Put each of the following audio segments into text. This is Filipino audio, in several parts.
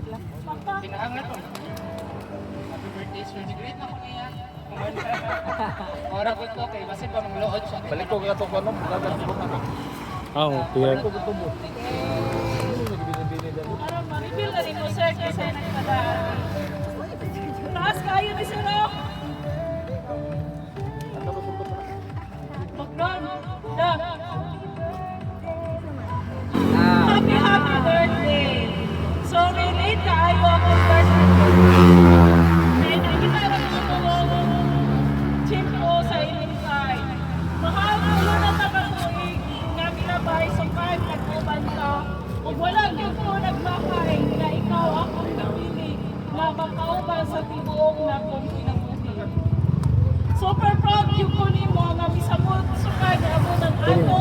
Wait lang. Pinahangat ko. Happy birthday, sir. Great na ko niya. Ora ko to kay basi pa manglood siya. Balik ko ka to ko no, dagat ko na. Pira. Ko tubo. Aram, ma-reveal na rin mo, sir, kasi nagpadaan. Taas kayo ni Sir Rock. Bakdan. Da. Happy, happy birthday. So, relate ka ayo akong birthday ko. And kita rin mo chip ko sa inyong side. Mahal ko yun ang nakatuig nga minabay sa kahit nagkuban ka. Kung wala yung ko nagmakay na ikaw akong napili na makauban sa tibuong na kong pinabuhi. Super proud yung ko ni mo nga misamot sukay na amo ng ano,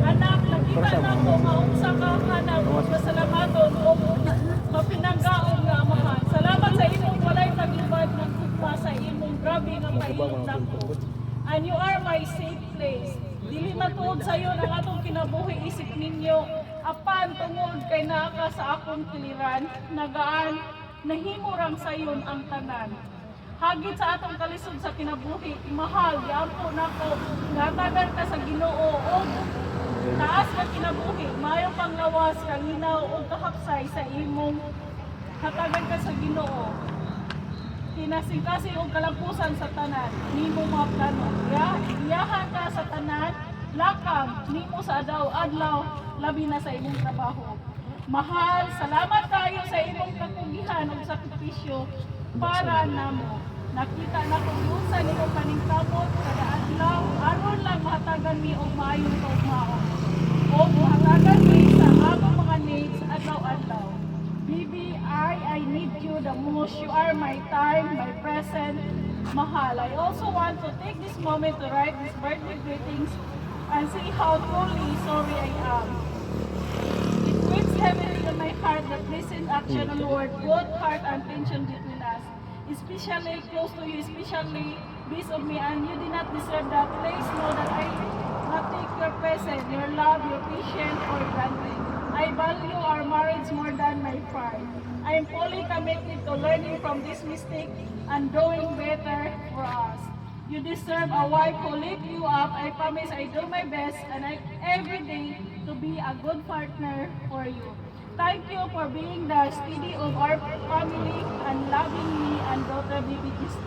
anak, nakita na ko maunsa ka hanap, masalamaton o mapinanggaon nga amahan. Salamat sa imong walay pag-ibad ng kugma sa imong grabe nga pailog na ko. And you are my safe place. Dili matuod sa iyo ang atong kinabuhi isip ninyo. Apan tungod kay naa ka sa akong kiliran, nagaan, nahimurang sa iyon ang tanan. Hagit sa atong kalisod sa kinabuhi, mahal, giampo nako, ngatagan ka sa Ginoo o taas ka kinabuhi, mayong panglawas, kalinaw o kahapsay sa imong hatagan ka sa Ginoo. Kinasing-kasing o kalampusan sa tanan, nimo mga plano. Iyahan ka sa tanan, lakam, nimo sa adlaw, labi na sa imong trabaho. Mahal, salamat tayo sa imong kapugihan o sakripisyo para namo. Nakita na kung sa imong paningkamot kada adlaw, aron lang mahatagan mi og maayong kaugmaon. O mahatagan mi sa among mga needs adlaw-adlaw. Baby, I need you the most. You are my time, my present, mahal. I also want to take this moment to write these birthday greetings and see how truly sorry I am. It weighs heavily on my heart that recent action, Lord, both heart and tension between us, especially close to you, especially based on me, and you did not deserve that. Please know that I not take your presence, your love, your patience, or granted. I value our marriage more than my pride. I am fully committed to learning from this mistake and doing better for us. You deserve a wife who lift you up. I promise I do my best and every day to be a good partner for you. Thank you for being the steady of our family and loving me and daughter baby Christy.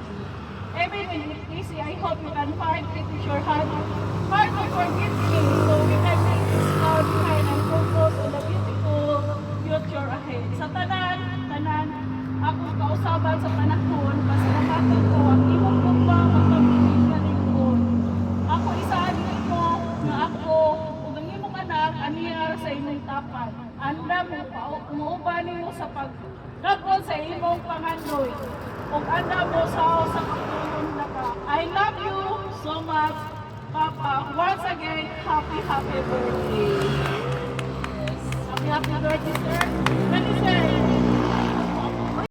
Even when it's easy, I hope you can find it with your heart to forgive me so we can make this proud behind and focus on the beautiful future ahead. Sa tanan, ako kausaban sa panahon, pasalamatan ko ang imong gugma magpabiling na lingkod. Ako isaan mo na ako ug ang imong anak aniyar sa imong tapat. Anda mo umuuban nimo sa pagdagol sa imong pangandoy. Ug anda mo sa kapulong na ka. I love you so much, Papa. Once again, happy birthday. Happy birthday, sir. Many sir.